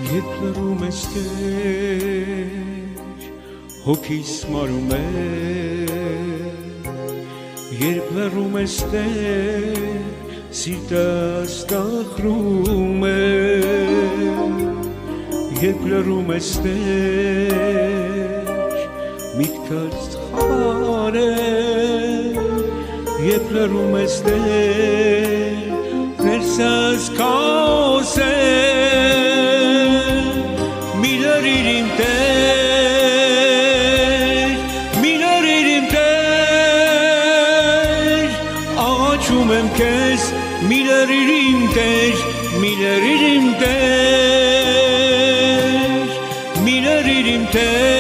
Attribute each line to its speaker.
Speaker 1: Երբ լռում ես Տեր, հոգիս մարում է, երբ լռում ես Տեր, սիրտս տխրում է, երբ լռում ես Տեր, միտքս խավար է, երբ լռում ես Տեր, ներսս քաոս է, մի լռիր իմ Տեր, մի լռիր իմ Տեր, աղաչում եմ քեզ, մի լռիր իմ Տեր, մի լռիր իմ Տեր, մի լռիր իմ Տեր